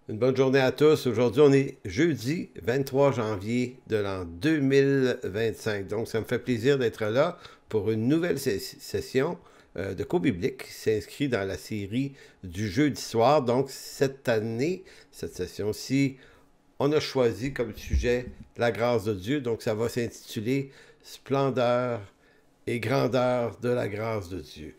Une bonne journée à tous. Aujourd'hui, on est jeudi 23 janvier de l'an 2025. Donc, ça me fait plaisir d'être là pour une nouvelle session de cours biblique qui s'inscrit dans la série du jeudi soir. Donc, cette année, cette session-ci, on a choisi comme sujet la grâce de Dieu. Donc, ça va s'intituler Splendeur et grandeur de la grâce de Dieu.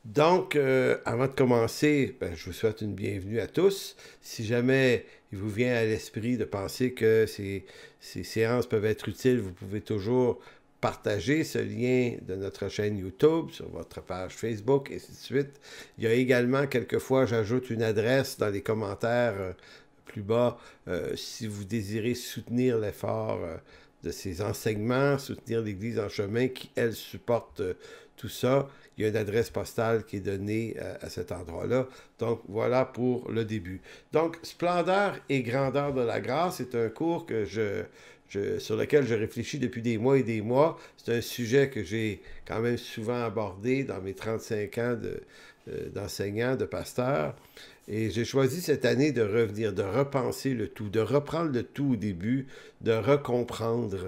Donc, avant de commencer, je vous souhaite une bienvenue à tous. Si jamais il vous vient à l'esprit de penser que ces séances peuvent être utiles, vous pouvez toujours partager ce lien de notre chaîne YouTube, sur votre page Facebook, et ainsi de suite. Il y a également, quelquefois, j'ajoute une adresse dans les commentaires plus bas, si vous désirez soutenir l'effort de ces enseignements, soutenir l'Église en chemin qui, elle, supporte tout ça. Il y a une adresse postale qui est donnée à cet endroit-là. Donc, voilà pour le début. Donc, Splendeur et grandeur de la grâce, c'est un cours que sur lequel je réfléchis depuis des mois et des mois. C'est un sujet que j'ai quand même souvent abordé dans mes 35 ans d'enseignant, de pasteur. Et j'ai choisi cette année de revenir, de repenser le tout, de reprendre le tout au début, de recomprendre.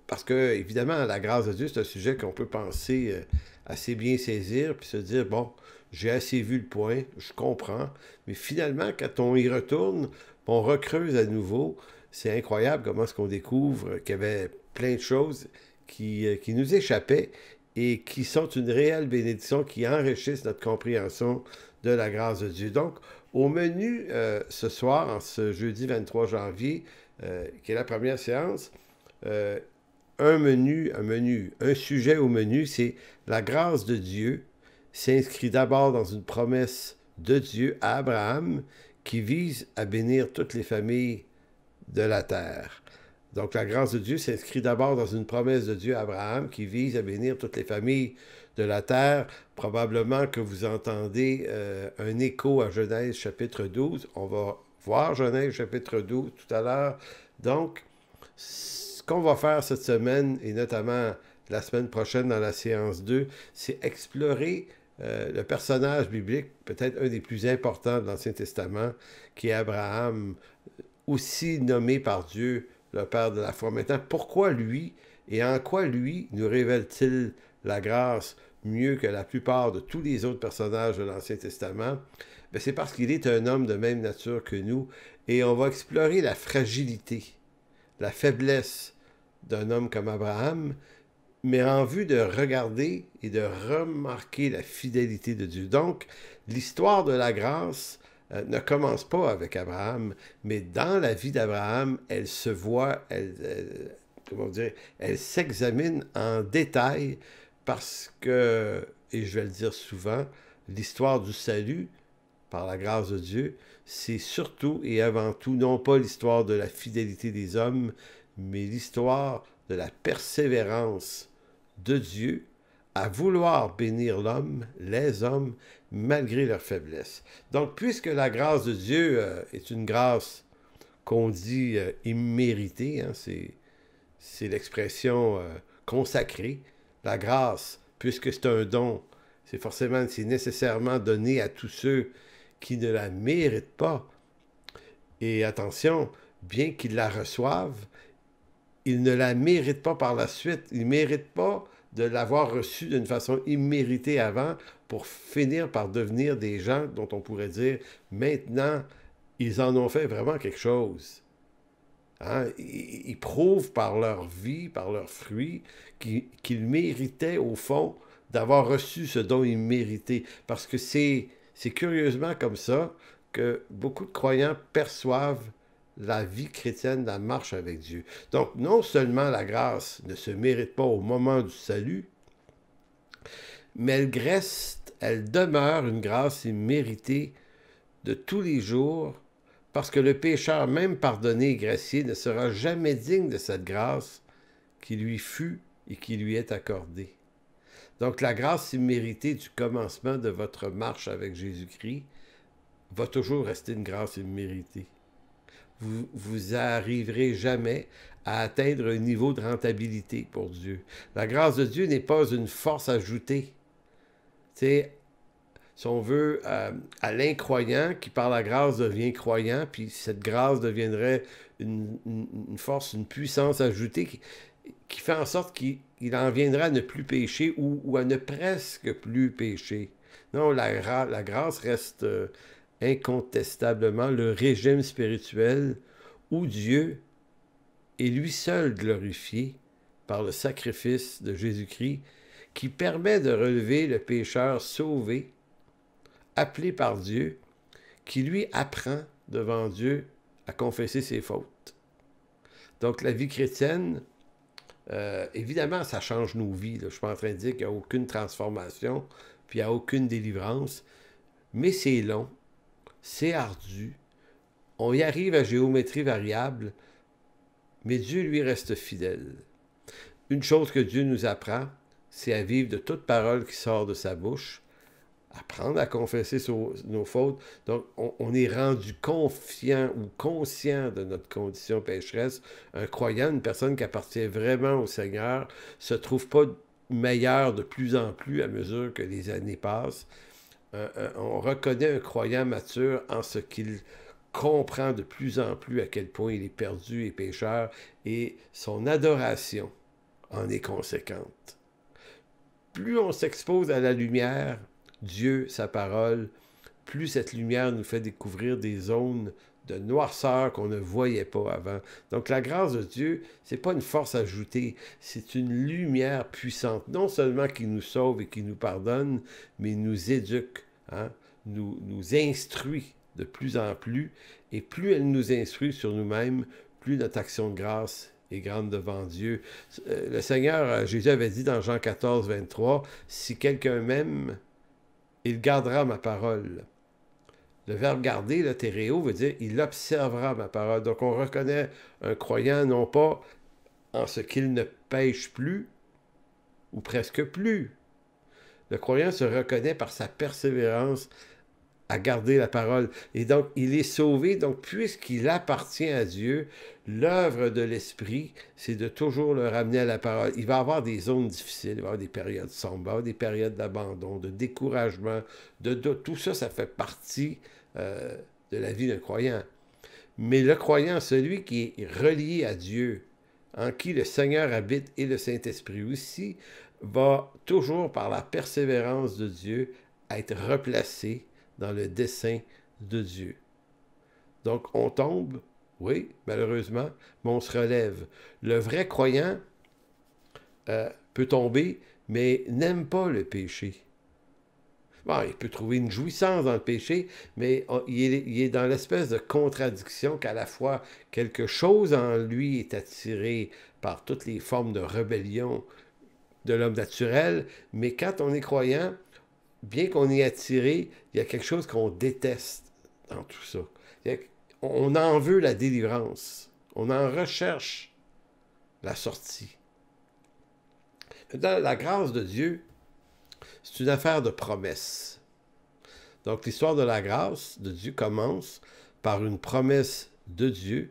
Parce que, évidemment, la grâce de Dieu, c'est un sujet qu'on peut penser assez bien saisir, puis se dire, bon, j'ai assez vu le point, je comprends. Mais finalement, quand on y retourne, on recreuse à nouveau, c'est incroyable comment est-ce qu'on découvre qu'il y avait plein de choses qui nous échappaient et qui sont une réelle bénédiction, qui enrichissent notre compréhension de la grâce de Dieu. Donc, au menu ce soir, en ce jeudi 23 janvier, qui est la première séance, un sujet au menu, c'est la grâce de Dieu s'inscrit d'abord dans une promesse de Dieu à Abraham qui vise à bénir toutes les familles de la terre. Donc la grâce de Dieu s'inscrit d'abord dans une promesse de Dieu à Abraham qui vise à bénir toutes les familles de la terre. Probablement que vous entendez un écho à Genèse chapitre 12. On va voir Genèse chapitre 12 tout à l'heure. Donc, ce qu'on va faire cette semaine, et notamment la semaine prochaine dans la séance 2, c'est explorer le personnage biblique, peut-être un des plus importants de l'Ancien Testament, qui est Abraham, aussi nommé par Dieu le Père de la foi. Maintenant, pourquoi lui et en quoi lui nous révèle-t-il la grâce mieux que la plupart de tous les autres personnages de l'Ancien Testament? Ben, c'est parce qu'il est un homme de même nature que nous et on va explorer la fragilité, la faiblesse d'un homme comme Abraham, mais en vue de regarder et de remarquer la fidélité de Dieu. Donc, l'histoire de la grâce ne commence pas avec Abraham, mais dans la vie d'Abraham, elle se voit, comment dire, elle s'examine en détail parce que, et je vais le dire souvent, l'histoire du salut, par la grâce de Dieu, c'est surtout et avant tout non pas l'histoire de la fidélité des hommes, mais l'histoire de la persévérance de Dieu à vouloir bénir l'homme, les hommes, malgré leur faiblesse. Donc, puisque la grâce de Dieu est une grâce qu'on dit imméritée, hein, c'est l'expression consacrée, la grâce, puisque c'est un don, c'est nécessairement donné à tous ceux qui ne la méritent pas. Et attention, bien qu'ils la reçoivent, ils ne la méritent pas par la suite. Ils ne méritent pas de l'avoir reçue d'une façon imméritée avant pour finir par devenir des gens dont on pourrait dire maintenant, ils en ont fait vraiment quelque chose. Hein? Ils prouvent par leur vie, par leurs fruits, qu'ils méritaient au fond d'avoir reçu ce dont ils méritaient. Parce que c'est curieusement comme ça que beaucoup de croyants perçoivent la vie chrétienne, la marche avec Dieu. Donc, non seulement la grâce ne se mérite pas au moment du salut, mais elle demeure une grâce imméritée de tous les jours, parce que le pécheur, même pardonné et gracié, ne sera jamais digne de cette grâce qui lui fut et qui lui est accordée. Donc, la grâce imméritée du commencement de votre marche avec Jésus-Christ va toujours rester une grâce imméritée. Vous arriverez jamais à atteindre un niveau de rentabilité pour Dieu. La grâce de Dieu n'est pas une force ajoutée. Tu sais, si on veut, à l'incroyant qui par la grâce devient croyant, puis cette grâce deviendrait une force, une puissance ajoutée qui fait en sorte qu'il en viendra à ne plus pécher ou à ne presque plus pécher. Non, la grâce reste incontestablement le régime spirituel où Dieu est lui seul glorifié par le sacrifice de Jésus-Christ qui permet de relever le pécheur sauvé, appelé par Dieu, qui lui apprend devant Dieu à confesser ses fautes. Donc la vie chrétienne, évidemment, ça change nos vies. Là. Je ne suis pas en train de dire qu'il n'y a aucune transformation, puis il n'y a aucune délivrance, mais c'est long, c'est ardu, on y arrive à géométrie variable, mais Dieu, lui, reste fidèle. Une chose que Dieu nous apprend, c'est à vivre de toute parole qui sort de sa bouche, apprendre à confesser nos fautes. Donc, on est rendu confiant ou conscient de notre condition pécheresse. Un croyant, une personne qui appartient vraiment au Seigneur, se trouve pas meilleur de plus en plus à mesure que les années passent. On reconnaît un croyant mature en ce qu'il comprend de plus en plus à quel point il est perdu et pécheur, et son adoration en est conséquente. Plus on s'expose à la lumière, Dieu, sa parole, plus cette lumière nous fait découvrir des zones de noirceur qu'on ne voyait pas avant. Donc la grâce de Dieu, c'est pas une force ajoutée, c'est une lumière puissante, non seulement qui nous sauve et qui nous pardonne, mais nous éduque, hein? nous instruit de plus en plus, et plus elle nous instruit sur nous-mêmes, plus notre action de grâce est grande devant Dieu. Le Seigneur, Jésus avait dit dans Jean 14, 23, « Si quelqu'un m'aime, il gardera ma parole. » Le verbe garder, le théréo, veut dire « il observera ma parole ». Donc on reconnaît un croyant non pas en ce qu'il ne pêche plus, ou presque plus. Le croyant se reconnaît par sa persévérance à garder la parole. Et donc, il est sauvé. Donc, puisqu'il appartient à Dieu, l'œuvre de l'Esprit, c'est de toujours le ramener à la parole. Il va avoir des zones difficiles, il va avoir des périodes sombres, il va avoir des périodes d'abandon, de découragement, de doute. Tout ça, ça fait partie de la vie d'un croyant. Mais le croyant, celui qui est relié à Dieu, en qui le Seigneur habite et le Saint-Esprit aussi, va toujours, par la persévérance de Dieu, être replacé dans le dessein de Dieu. Donc, on tombe, oui, malheureusement, mais on se relève. Le vrai croyant peut tomber, mais n'aime pas le péché. Bon, il peut trouver une jouissance dans le péché, mais il est dans l'espèce de contradiction qu'à la fois quelque chose en lui est attiré par toutes les formes de rébellion de l'homme naturel, mais quand on est croyant, bien qu'on est attiré, il y a quelque chose qu'on déteste dans tout ça. On en veut la délivrance. On en recherche la sortie. Dans la grâce de Dieu, c'est une affaire de promesse. Donc l'histoire de la grâce de Dieu commence par une promesse de Dieu.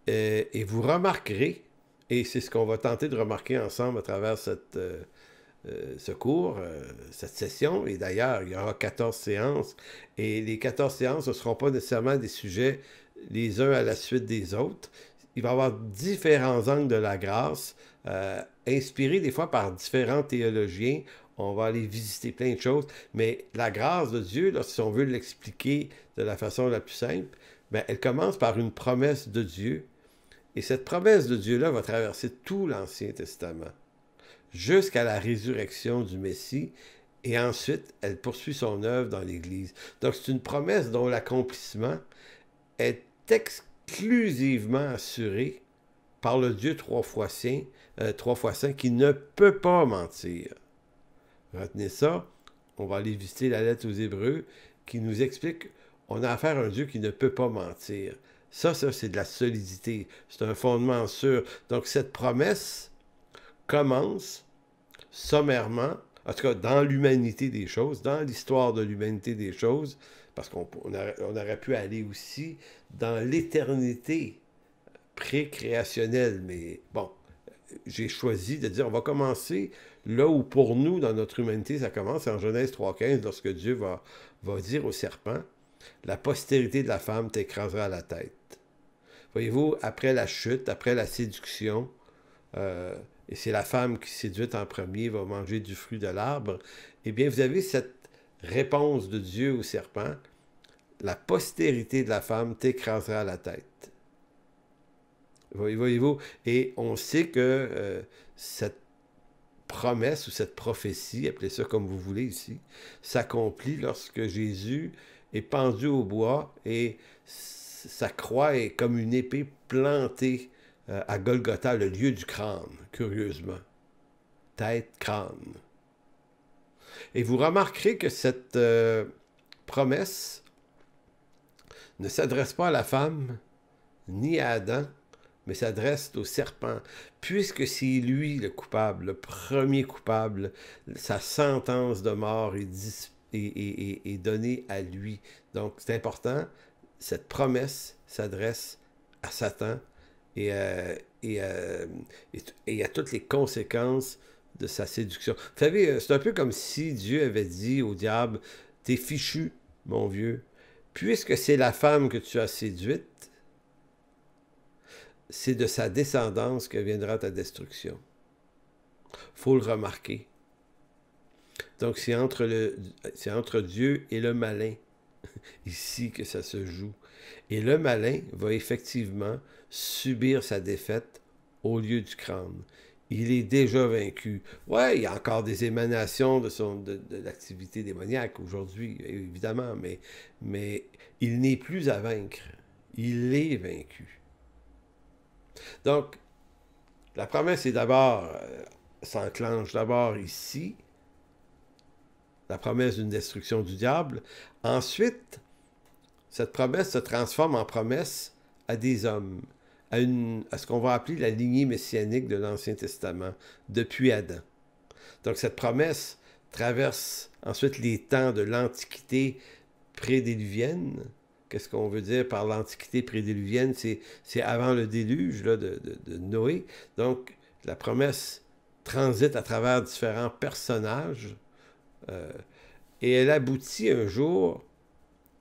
Et vous remarquerez, et c'est ce qu'on va tenter de remarquer ensemble à travers ce cours, cette session, et d'ailleurs, il y aura 14 séances, et les 14 séances ne seront pas nécessairement des sujets les uns à la suite des autres. Il va y avoir différents angles de la grâce, inspirés des fois par différents théologiens. On va aller visiter plein de choses, mais la grâce de Dieu, là, si on veut l'expliquer de la façon la plus simple, bien, elle commence par une promesse de Dieu, et cette promesse de Dieu-là va traverser tout l'Ancien Testament jusqu'à la résurrection du Messie, et ensuite, elle poursuit son œuvre dans l'Église. Donc, c'est une promesse dont l'accomplissement est exclusivement assuré par le Dieu trois fois saint, qui ne peut pas mentir. Retenez ça, on va aller visiter la lettre aux Hébreux, qui nous explique qu'on a affaire à un Dieu qui ne peut pas mentir. Ça, c'est de la solidité, c'est un fondement sûr. Donc, cette promesse commence sommairement, en tout cas dans l'humanité des choses, dans l'histoire de l'humanité des choses, parce qu'on aurait pu aller aussi dans l'éternité pré-créationnelle, mais bon, j'ai choisi de dire, on va commencer là où pour nous, dans notre humanité, ça commence en Genèse 3,15, lorsque Dieu va dire au serpent, la postérité de la femme t'écrasera la tête. Voyez-vous, après la chute, après la séduction, et c'est la femme qui séduite en premier, va manger du fruit de l'arbre, eh bien, vous avez cette réponse de Dieu au serpent, la postérité de la femme t'écrasera la tête. Voyez-vous, et on sait que cette promesse ou cette prophétie, appelez ça comme vous voulez ici, s'accomplit lorsque Jésus est pendu au bois et sa croix est comme une épée plantée à Golgotha, le lieu du crâne, curieusement. Tête, crâne. Et vous remarquerez que cette promesse ne s'adresse pas à la femme ni à Adam, mais s'adresse au serpent. Puisque c'est lui le coupable, le premier coupable, sa sentence de mort est donnée à lui. Donc c'est important, cette promesse s'adresse à Satan et à toutes les conséquences de sa séduction. Vous savez, c'est un peu comme si Dieu avait dit au diable, « T'es fichu, mon vieux, puisque c'est la femme que tu as séduite, c'est de sa descendance que viendra ta destruction. » Faut le remarquer. Donc, c'est entre Dieu et le malin, ici, que ça se joue. Et le malin va effectivement subir sa défaite au lieu du crâne. Il est déjà vaincu. Ouais, il y a encore des émanations de l'activité démoniaque aujourd'hui, évidemment, mais il n'est plus à vaincre. Il est vaincu. Donc, la promesse est d'abord, s'enclenche d'abord ici, la promesse d'une destruction du diable. Ensuite, cette promesse se transforme en promesse à des hommes, à ce qu'on va appeler la lignée messianique de l'Ancien Testament, depuis Adam. Donc cette promesse traverse ensuite les temps de l'Antiquité prédiluvienne. Qu'est-ce qu'on veut dire par l'Antiquité prédiluvienne? C'est avant le déluge là, de Noé. Donc la promesse transite à travers différents personnages et elle aboutit un jour,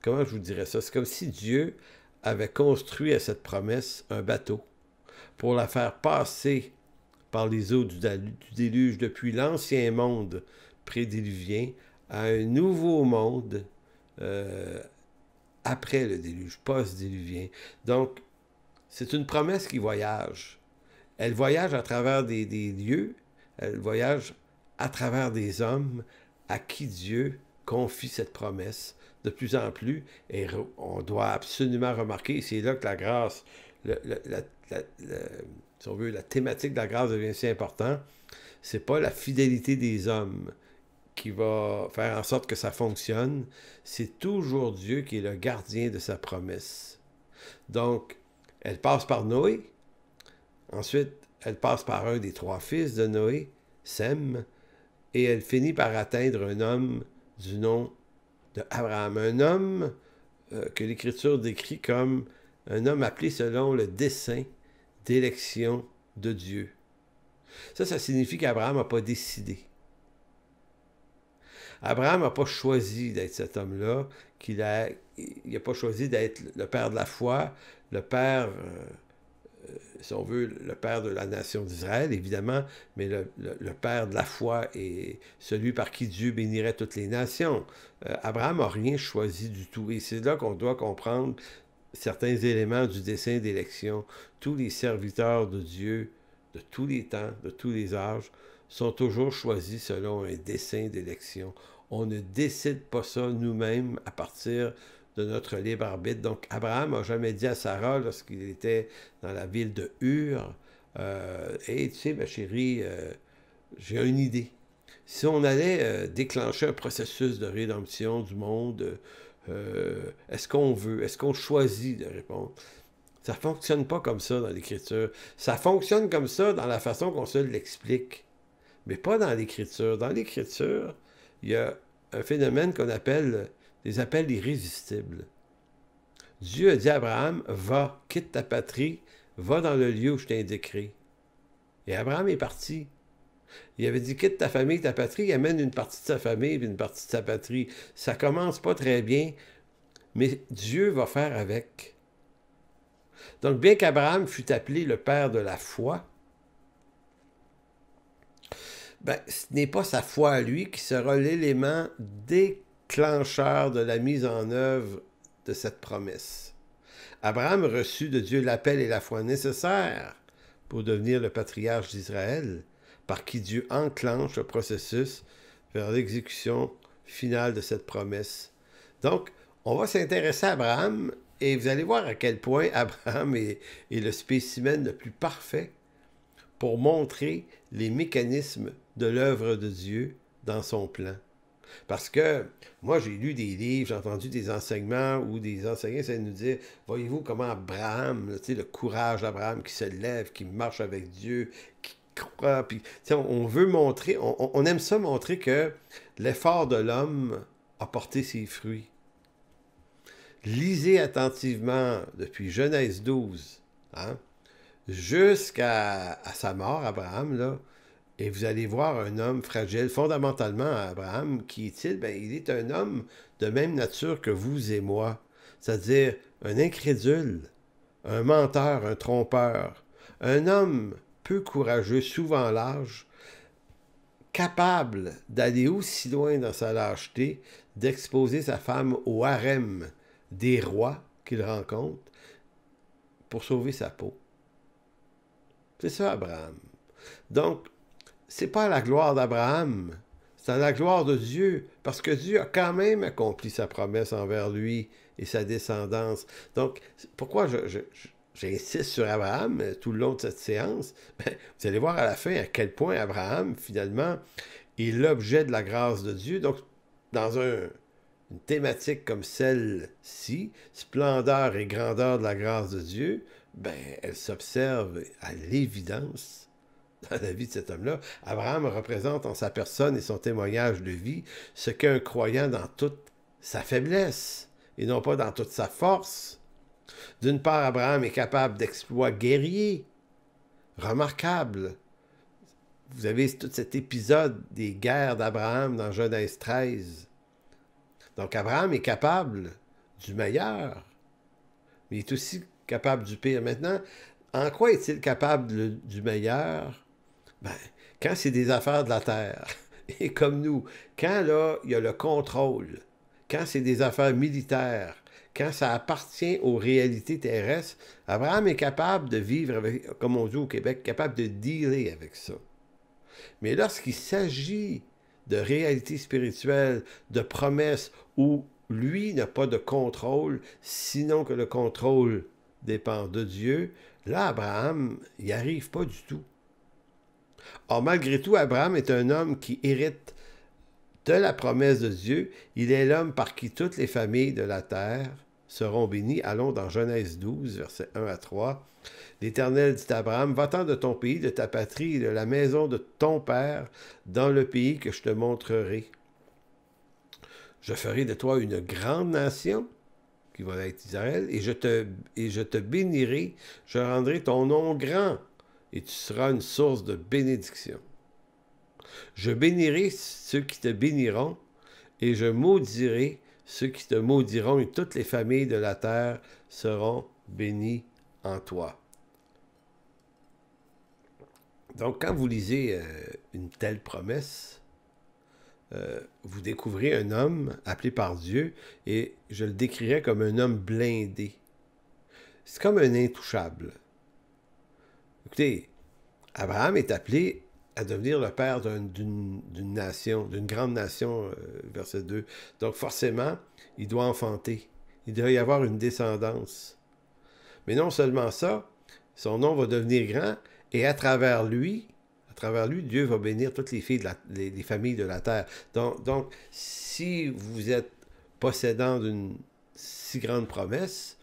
comment je vous dirais ça? C'est comme si Dieu avait construit à cette promesse un bateau pour la faire passer par les eaux du déluge depuis l'ancien monde prédiluvien à un nouveau monde après le déluge, post-déluvien. Donc, c'est une promesse qui voyage. Elle voyage à travers des lieux, elle voyage à travers des hommes à qui Dieu confie cette promesse de plus en plus. Et on doit absolument remarquer, c'est là que la grâce, si on veut, la thématique de la grâce devient si importante. C'est pas la fidélité des hommes qui va faire en sorte que ça fonctionne. C'est toujours Dieu qui est le gardien de sa promesse. Donc, elle passe par Noé. Ensuite, elle passe par un des 3 fils de Noé, Sem, et elle finit par atteindre un homme du nom d'Abraham. Un homme que l'Écriture décrit comme un homme appelé selon le dessein d'élection de Dieu. Ça signifie qu'Abraham n'a pas décidé. Abraham n'a pas choisi d'être cet homme-là, il n'a pas choisi d'être le père de la foi, le père, si on veut, le père de la nation d'Israël, évidemment, mais le père de la foi et celui par qui Dieu bénirait toutes les nations. Abraham n'a rien choisi du tout. Et c'est là qu'on doit comprendre certains éléments du dessein d'élection. Tous les serviteurs de Dieu, de tous les temps, de tous les âges, sont toujours choisis selon un dessein d'élection. On ne décide pas ça nous-mêmes à partir de notre libre arbitre. Donc, Abraham n'a jamais dit à Sarah, lorsqu'il était dans la ville de Ur, « Hey, tu sais, ma chérie, j'ai une idée. Si on allait déclencher un processus de rédemption du monde, est-ce qu'on choisit de répondre? » Ça ne fonctionne pas comme ça dans l'Écriture. Ça fonctionne comme ça dans la façon qu'on se l'explique, mais pas dans l'Écriture. Dans l'Écriture, il y a un phénomène qu'on appelle des appels irrésistibles. Dieu a dit à Abraham, « Va, quitte ta patrie, va dans le lieu où je t'indiquerai. » Et Abraham est parti. Il avait dit, quitte ta famille, ta patrie, il amène une partie de sa famille et une partie de sa patrie. Ça commence pas très bien, mais Dieu va faire avec. Donc, bien qu'Abraham fût appelé le père de la foi, ben, ce n'est pas sa foi à lui qui sera l'élément déclencheur de la mise en œuvre de cette promesse. Abraham reçut de Dieu l'appel et la foi nécessaires pour devenir le patriarche d'Israël, par qui Dieu enclenche le processus vers l'exécution finale de cette promesse. Donc, on va s'intéresser à Abraham et vous allez voir à quel point Abraham est le spécimen le plus parfait pour montrer les mécanismes de l'œuvre de Dieu dans son plan. Parce que moi, j'ai lu des livres, j'ai entendu des enseignements où des enseignants essaient de nous dire, voyez-vous comment Abraham, le courage d'Abraham qui se lève, qui marche avec Dieu, qui croit, puis on veut montrer, on aime ça montrer que l'effort de l'homme a porté ses fruits. Lisez attentivement depuis Genèse 12, hein, jusqu'à sa mort, Abraham, là, et vous allez voir un homme fragile. Fondamentalement, Abraham, qui est-il? Ben, il est un homme de même nature que vous et moi, c'est-à-dire un incrédule, un menteur, un trompeur, un homme peu courageux, souvent lâche, capable d'aller aussi loin dans sa lâcheté, d'exposer sa femme au harem des rois qu'il rencontre pour sauver sa peau. C'est ça, Abraham. Donc, c'est pas à la gloire d'Abraham, c'est à la gloire de Dieu, parce que Dieu a quand même accompli sa promesse envers lui et sa descendance. Donc, pourquoi j'insiste sur Abraham tout le long de cette séance? Ben, vous allez voir à la fin à quel point Abraham, finalement, est l'objet de la grâce de Dieu. Donc, dans une thématique comme celle-ci, splendeur et grandeur de la grâce de Dieu, ben, elle s'observe à l'évidence dans la vie de cet homme-là. Abraham représente en sa personne et son témoignage de vie ce qu'est un croyant dans toute sa faiblesse et non pas dans toute sa force. D'une part, Abraham est capable d'exploits guerriers, remarquables. Vous avez tout cet épisode des guerres d'Abraham dans Genèse 13. Donc Abraham est capable du meilleur, mais il est aussi capable du pire. Maintenant, en quoi est-il capable du meilleur? Ben, quand c'est des affaires de la terre, et comme nous, quand là, il y a le contrôle, quand c'est des affaires militaires, quand ça appartient aux réalités terrestres, Abraham est capable de vivre avec, comme on dit au Québec, capable de dealer avec ça. Mais lorsqu'il s'agit de réalités spirituelles, de promesses, où lui n'a pas de contrôle, sinon que le contrôle dépend de Dieu, là, Abraham, il n'y arrive pas du tout. Or, malgré tout, Abraham est un homme qui hérite de la promesse de Dieu. Il est l'homme par qui toutes les familles de la terre seront bénies. Allons dans Genèse 12, versets 1 à 3. L'Éternel dit à Abraham, va-t'en de ton pays, de ta patrie et de la maison de ton père, dans le pays que je te montrerai. Je ferai de toi une grande nation, qui va être Israël, et je te bénirai, je rendrai ton nom grand, et tu seras une source de bénédiction. Je bénirai ceux qui te béniront, et je maudirai ceux qui te maudiront, et toutes les familles de la terre seront bénies en toi. Donc, quand vous lisez une telle promesse, vous découvrez un homme appelé par Dieu, et je le décrirais comme un homme blindé. C'est comme un intouchable. Écoutez, Abraham est appelé à devenir le père d'une nation, d'une grande nation, verset 2. Donc forcément, il doit enfanter. Il doit y avoir une descendance. Mais non seulement ça, son nom va devenir grand, et à travers lui, Dieu va bénir toutes les filles les familles de la terre. Donc, si vous êtes possédant d'une si grande promesse,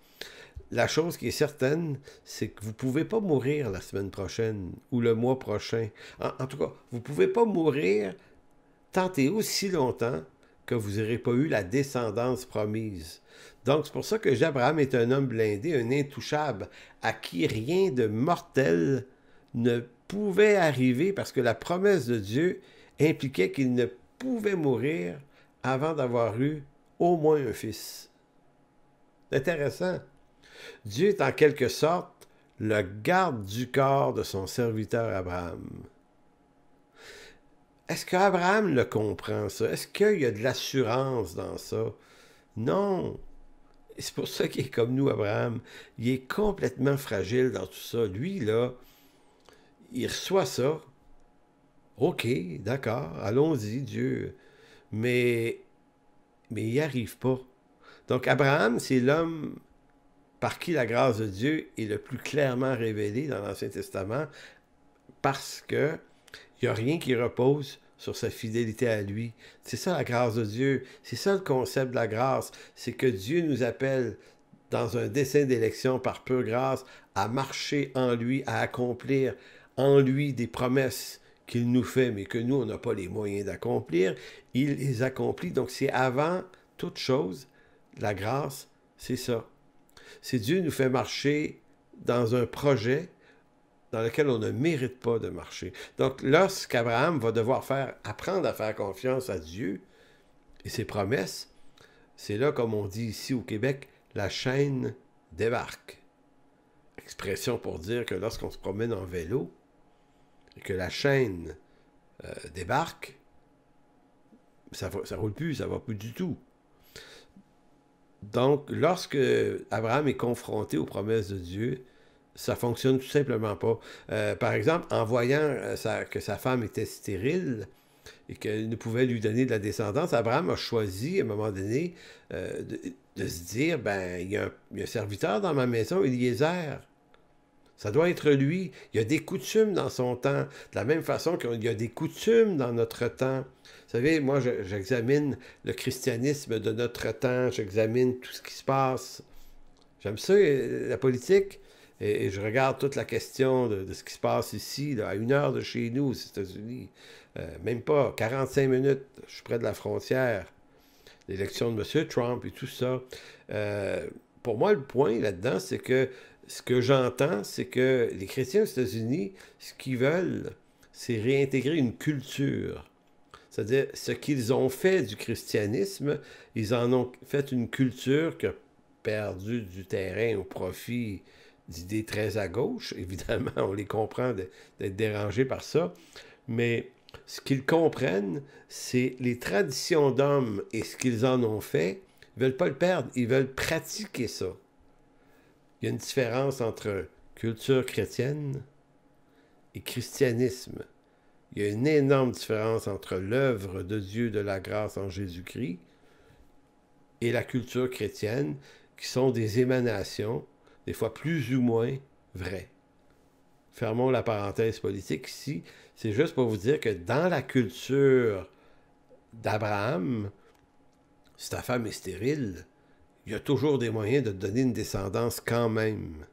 la chose qui est certaine, c'est que vous ne pouvez pas mourir la semaine prochaine ou le mois prochain. En tout cas, vous ne pouvez pas mourir tant et aussi longtemps que vous n'aurez pas eu la descendance promise. Donc, c'est pour ça que Abraham est un homme blindé, un intouchable, à qui rien de mortel ne pouvait arriver parce que la promesse de Dieu impliquait qu'il ne pouvait mourir avant d'avoir eu au moins un fils. C'est intéressant. Dieu est en quelque sorte le garde du corps de son serviteur Abraham. Est-ce qu'Abraham le comprend, ça? Est-ce qu'il y a de l'assurance dans ça? Non. C'est pour ça qu'il est comme nous, Abraham. Il est complètement fragile dans tout ça. Lui, là, il reçoit ça. OK, d'accord, allons-y, Dieu. Mais il n'y arrive pas. Donc, Abraham, c'est l'homme par qui la grâce de Dieu est le plus clairement révélée dans l'Ancien Testament parce que il n'y a rien qui repose sur sa fidélité à lui. C'est ça la grâce de Dieu. C'est ça le concept de la grâce. C'est que Dieu nous appelle dans un dessein d'élection par pure grâce à marcher en lui, à accomplir en lui des promesses qu'il nous fait, mais que nous, on n'a pas les moyens d'accomplir. Il les accomplit. Donc, c'est avant toute chose, la grâce, c'est ça. C'est Dieu nous fait marcher dans un projet dans lequel on ne mérite pas de marcher. Donc, lorsqu'Abraham va devoir apprendre à faire confiance à Dieu et ses promesses, c'est là, comme on dit ici au Québec, la chaîne débarque. Expression pour dire que lorsqu'on se promène en vélo et que la chaîne débarque, ça roule plus, ça va plus du tout. Donc, lorsque Abraham est confronté aux promesses de Dieu, ça fonctionne tout simplement pas. Par exemple, en voyant que sa femme était stérile et qu'elle ne pouvait lui donner de la descendance, Abraham a choisi, à un moment donné, de se dire, ben, il y a un serviteur dans ma maison, Eliezer. Ça doit être lui. Il y a des coutumes dans son temps, de la même façon qu'il y a des coutumes dans notre temps. Vous savez, moi, j'examine le christianisme de notre temps, j'examine tout ce qui se passe. J'aime ça, la politique. Et je regarde toute la question de ce qui se passe ici, là, à 1 heure de chez nous, aux États-Unis. Même pas, 45 minutes, je suis près de la frontière. L'élection de M. Trump et tout ça. Pour moi, le point là-dedans, c'est que ce que j'entends, c'est que les chrétiens aux États-Unis, ce qu'ils veulent, c'est réintégrer une culture. C'est-à-dire, ce qu'ils ont fait du christianisme, ils en ont fait une culture qui a perdu du terrain au profit d'idées très à gauche. Évidemment, on les comprend d'être dérangés par ça. Mais ce qu'ils comprennent, c'est les traditions d'hommes et ce qu'ils en ont fait. Ils ne veulent pas le perdre, ils veulent pratiquer ça. Il y a une différence entre culture chrétienne et christianisme. Il y a une énorme différence entre l'œuvre de Dieu de la grâce en Jésus-Christ et la culture chrétienne, qui sont des émanations, des fois plus ou moins vraies. Fermons la parenthèse politique ici. C'est juste pour vous dire que dans la culture d'Abraham, si ta femme est stérile, il y a toujours des moyens de te donner une descendance quand même.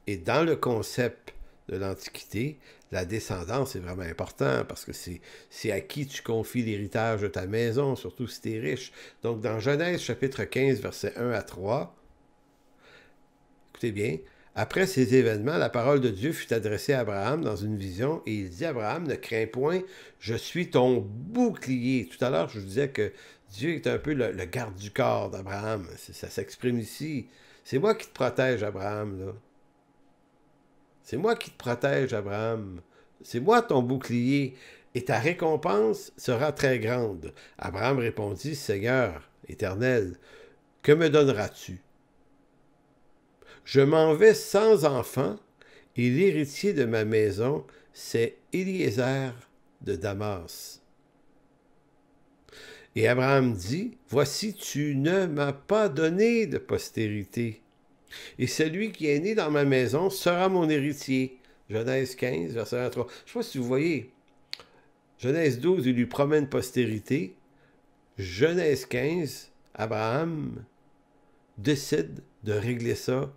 Et dans le concept de l'Antiquité, la descendance est vraiment important parce que c'est à qui tu confies l'héritage de ta maison, surtout si tu es riche. Donc, dans Genèse chapitre 15, versets 1 à 3, écoutez bien, après ces événements, la parole de Dieu fut adressée à Abraham dans une vision et il dit à Abraham, ne crains point, je suis ton bouclier. Tout à l'heure, je vous disais que Dieu est un peu le garde du corps d'Abraham. Ça s'exprime ici. C'est moi qui te protège, Abraham, là. C'est moi qui te protège, Abraham. C'est moi ton bouclier. Et ta récompense sera très grande. Abraham répondit, Seigneur éternel, que me donneras-tu? Je m'en vais sans enfant, et l'héritier de ma maison, c'est Eliezer de Damas. Et Abraham dit, voici, tu ne m'as pas donné de postérité. Et celui qui est né dans ma maison sera mon héritier. Genèse 15, verset 23. Je ne sais pas si vous voyez. Genèse 12, il lui promet une postérité. Genèse 15, Abraham décide de régler ça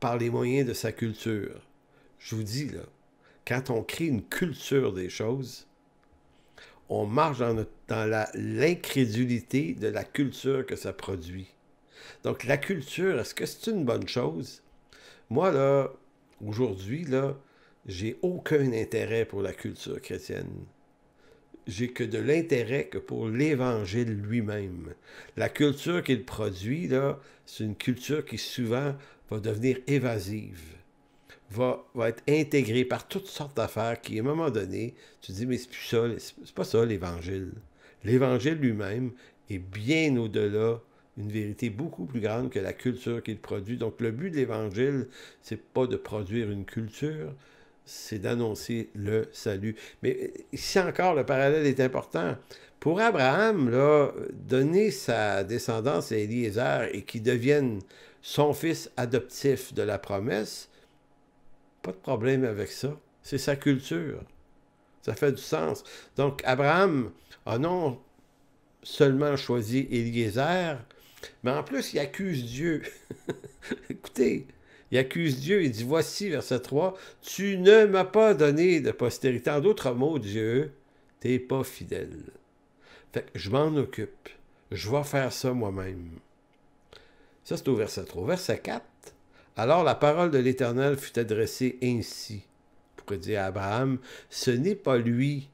par les moyens de sa culture. Je vous dis, là, quand on crée une culture des choses, on marche dans l'incrédulité de la culture que ça produit. Donc, la culture, est-ce que c'est une bonne chose? Moi, là, aujourd'hui, là, j'ai aucun intérêt pour la culture chrétienne. J'ai que de l'intérêt que pour l'Évangile lui-même. La culture qu'il produit, là, c'est une culture qui souvent va devenir évasive, va être intégrée par toutes sortes d'affaires qui, à un moment donné, tu te dis, mais c'est plus ça, c'est pas ça l'Évangile. L'Évangile lui-même est bien au-delà, une vérité beaucoup plus grande que la culture qu'il produit. Donc le but de l'Évangile, c'est pas de produire une culture, c'est d'annoncer le salut. Mais ici encore, le parallèle est important. Pour Abraham, là, donner sa descendance à Éliézer et qu'il devienne son fils adoptif de la promesse, pas de problème avec ça. C'est sa culture. Ça fait du sens. Donc, Abraham a non seulement choisi Éliézer, mais en plus, il accuse Dieu. Écoutez, il accuse Dieu, il dit, voici, verset 3, « Tu ne m'as pas donné de postérité. » En d'autres mots, Dieu, t'es pas fidèle. Fait que je m'en occupe. Je vais faire ça moi-même. Ça, c'est au verset 3. Verset 4, « Alors la parole de l'Éternel fut adressée ainsi. » Pour dire à Abraham, « Ce n'est pas lui,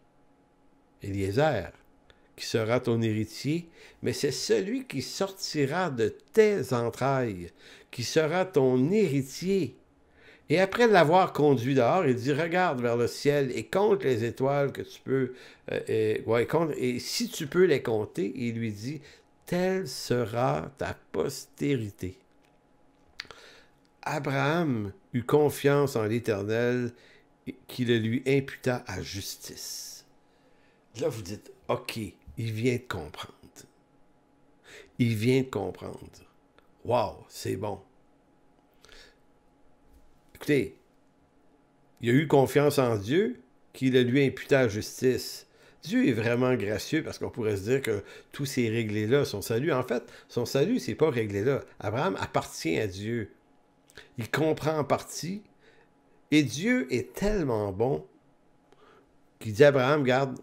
Éliézer, qui sera ton héritier, mais c'est celui qui sortira de tes entrailles, qui sera ton héritier. » Et après l'avoir conduit dehors, il dit, regarde vers le ciel et compte les étoiles que tu peux, et si tu peux les compter, il lui dit, telle sera ta postérité. Abraham eut confiance en l'Éternel qui le lui imputa à justice. Là, vous dites, OK, il vient de comprendre. Il vient de comprendre. Wow, c'est bon. Écoutez, il a eu confiance en Dieu qui le lui imputa à justice. Dieu est vraiment gracieux parce qu'on pourrait se dire que tout s'est réglé là, son salut. En fait, son salut, c'est pas réglé là. Abraham appartient à Dieu. Il comprend en partie. Et Dieu est tellement bon qu'il dit à Abraham, regarde,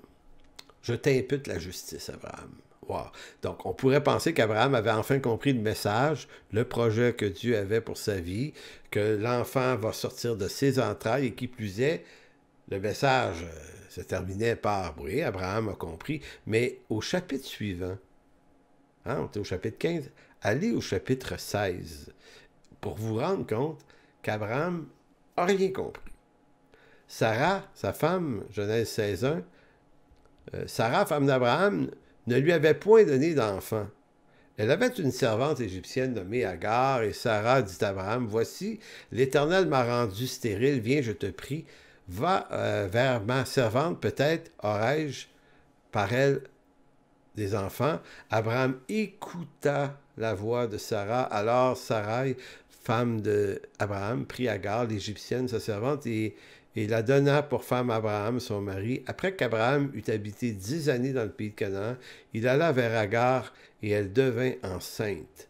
je t'impute la justice, Abraham. Wow. Donc, on pourrait penser qu'Abraham avait enfin compris le message, le projet que Dieu avait pour sa vie, que l'enfant va sortir de ses entrailles et qui plus est, le message se terminait par, oui, Abraham a compris, mais au chapitre suivant, hein, on était au chapitre 15, allez au chapitre 16 pour vous rendre compte qu'Abraham n'a rien compris. Sarah, sa femme, Genèse 16:1, Sarah, femme d'Abraham, ne lui avait point donné d'enfant. Elle avait une servante égyptienne nommée Agar, et Sarah dit à Abraham, « Voici, l'Éternel m'a rendu stérile, viens, je te prie, va vers ma servante, peut-être aurai-je par elle des enfants. » Abraham écouta la voix de Sarah, alors Sarai, femme d'Abraham, prit Agar, l'Égyptienne, sa servante, et la donna pour femme à Abraham, son mari. Après qu'Abraham eut habité 10 années dans le pays de Canaan, il alla vers Agar et elle devint enceinte.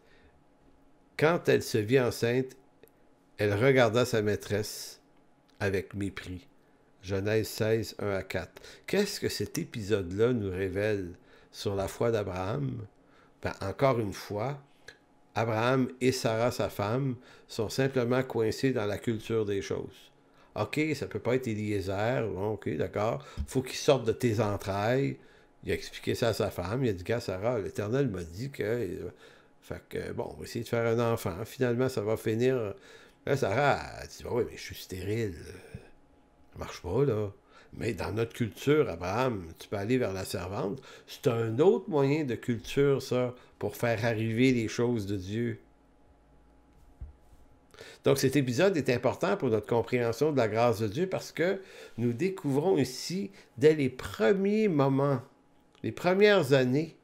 Quand elle se vit enceinte, elle regarda sa maîtresse avec mépris. Genèse 16, 1 à 4. Qu'est-ce que cet épisode-là nous révèle sur la foi d'Abraham? Ben, encore une fois, Abraham et Sarah, sa femme, sont simplement coincés dans la culture des choses. OK, ça peut pas être Éliézer. Bon, OK, d'accord. Faut qu'il sorte de tes entrailles. Il a expliqué ça à sa femme. Il a dit, gars, Sarah, l'Éternel m'a dit que... Fait que, bon, on va essayer de faire un enfant. Finalement, ça va finir... Là, Sarah, elle dit, oui, mais je suis stérile. Ça marche pas, là. Mais dans notre culture, Abraham, tu peux aller vers la servante. C'est un autre moyen de culture, ça, pour faire arriver les choses de Dieu. Donc cet épisode est important pour notre compréhension de la grâce de Dieu parce que nous découvrons ici, dès les premiers moments, les premières années,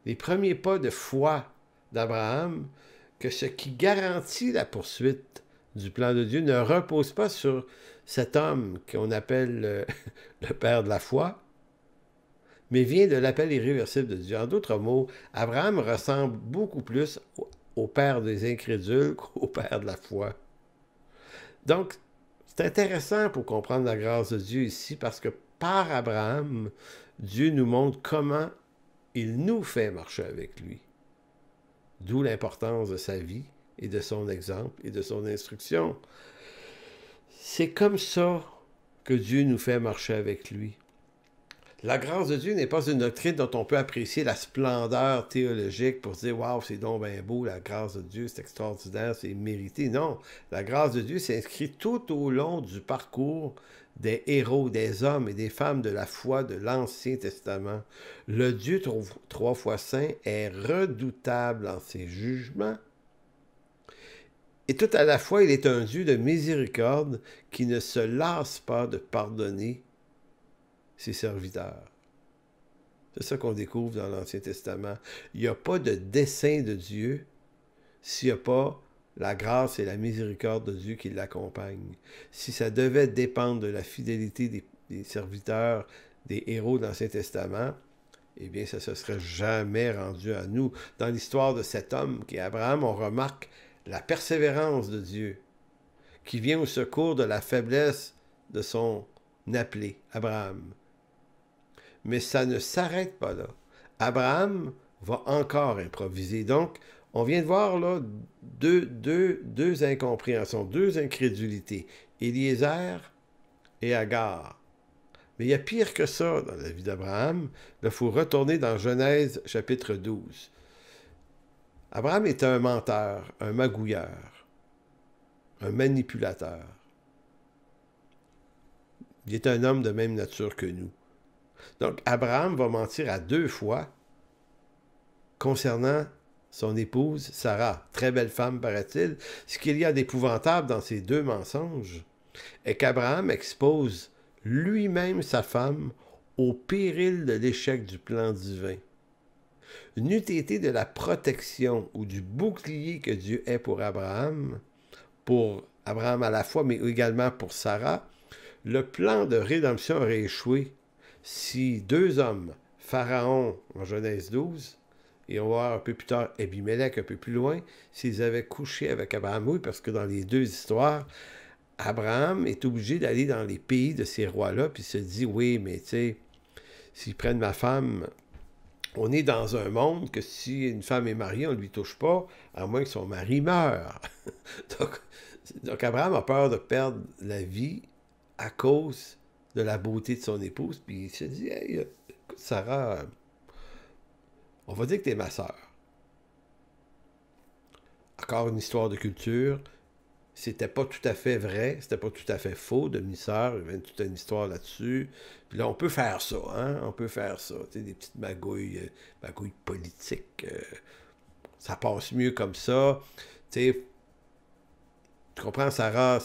les premiers pas de foi d'Abraham, que ce qui garantit la poursuite du plan de Dieu ne repose pas sur cet homme qu'on appelle le père de la foi, mais vient de l'appel irréversible de Dieu. En d'autres mots, Abraham ressemble beaucoup plus au père des incrédules qu'au père de la foi. Donc, c'est intéressant pour comprendre la grâce de Dieu ici, parce que par Abraham, Dieu nous montre comment il nous fait marcher avec lui. D'où l'importance de sa vie et de son exemple et de son instruction. C'est comme ça que Dieu nous fait marcher avec lui. La grâce de Dieu n'est pas une doctrine dont on peut apprécier la splendeur théologique pour se dire « Waouh, c'est donc bien beau, la grâce de Dieu, c'est extraordinaire, c'est mérité. » Non, la grâce de Dieu s'inscrit tout au long du parcours des héros, des hommes et des femmes de la foi de l'Ancien Testament. Le Dieu trois fois saint est redoutable en ses jugements. Et tout à la fois, il est un Dieu de miséricorde qui ne se lasse pas de pardonner ses serviteurs. C'est ça qu'on découvre dans l'Ancien Testament. Il n'y a pas de dessein de Dieu s'il n'y a pas la grâce et la miséricorde de Dieu qui l'accompagnent. Si ça devait dépendre de la fidélité des serviteurs, des héros de l'Ancien Testament, eh bien, ça ne se serait jamais rendu à nous. Dans l'histoire de cet homme qui est Abraham, on remarque la persévérance de Dieu qui vient au secours de la faiblesse de son appelé, Abraham. Mais ça ne s'arrête pas là. Abraham va encore improviser. Donc, on vient de voir là deux incompréhensions, deux incrédulités. Éliézer et Agar. Mais il y a pire que ça dans la vie d'Abraham. Il faut retourner dans Genèse chapitre 12. Abraham est un menteur, un magouilleur, un manipulateur. Il est un homme de même nature que nous. Donc, Abraham va mentir à 2 fois concernant son épouse Sarah. Très belle femme, paraît-il. Ce qu'il y a d'épouvantable dans ces 2 mensonges est qu'Abraham expose lui-même sa femme au péril de l'échec du plan divin. N'eût été de la protection ou du bouclier que Dieu est pour Abraham à la fois, mais également pour Sarah, le plan de rédemption aurait échoué si 2 hommes, Pharaon en Genèse 12, et on va voir un peu plus tard Abimelech un peu plus loin, s'ils avaient couché avec Abraham. Oui, parce que dans les 2 histoires, Abraham est obligé d'aller dans les pays de ces rois-là, puis se dit, oui, mais tu sais, s'ils prennent ma femme, on est dans un monde que si une femme est mariée, on ne lui touche pas, à moins que son mari meure. donc Abraham a peur de perdre la vie à cause de la beauté de son épouse, puis il se dit, hey, écoute, Sarah, on va dire que t'es ma sœur. Encore une histoire de culture. C'était pas tout à fait vrai, c'était pas tout à fait faux, demi-sœur, il y avait toute une histoire là-dessus. Puis là, on peut faire ça, hein? On peut faire ça. Tu sais, des petites magouilles politiques. Ça passe mieux comme ça. Tu sais, tu comprends, Sarah,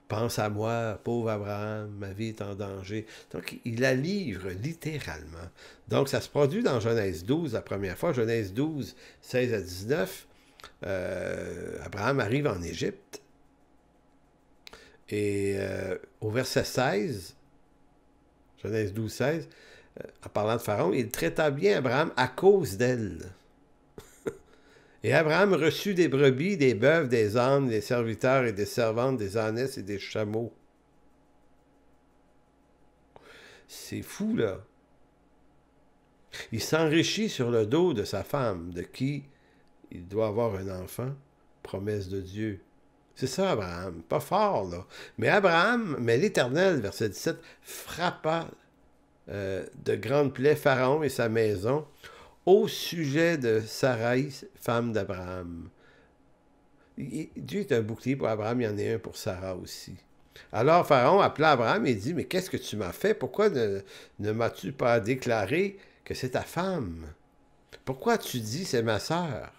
pense à moi, pauvre Abraham, ma vie est en danger. Donc, il la livre littéralement. Donc, ça se produit dans Genèse 12 la première fois. Genèse 12, 16 à 19. Abraham arrive en Égypte et au verset 16, Genèse 12, 16, en parlant de Pharaon, il traita bien Abraham à cause d'elle. Et Abraham reçut des brebis, des bœufs, des ânes, des serviteurs et des servantes, des ânesses et des chameaux. C'est fou, là. Il s'enrichit sur le dos de sa femme, de qui il doit avoir un enfant, promesse de Dieu. C'est ça, Abraham. Pas fort, là. Mais l'Éternel, verset 17, frappa de grandes plaies Pharaon et sa maison au sujet de Sarai, femme d'Abraham. Dieu est un bouclier pour Abraham, il y en a un pour Sarah aussi. Alors Pharaon appela Abraham et dit, « Mais qu'est-ce que tu m'as fait? Pourquoi ne m'as-tu pas déclaré que c'est ta femme? Pourquoi tu dis, c'est ma sœur?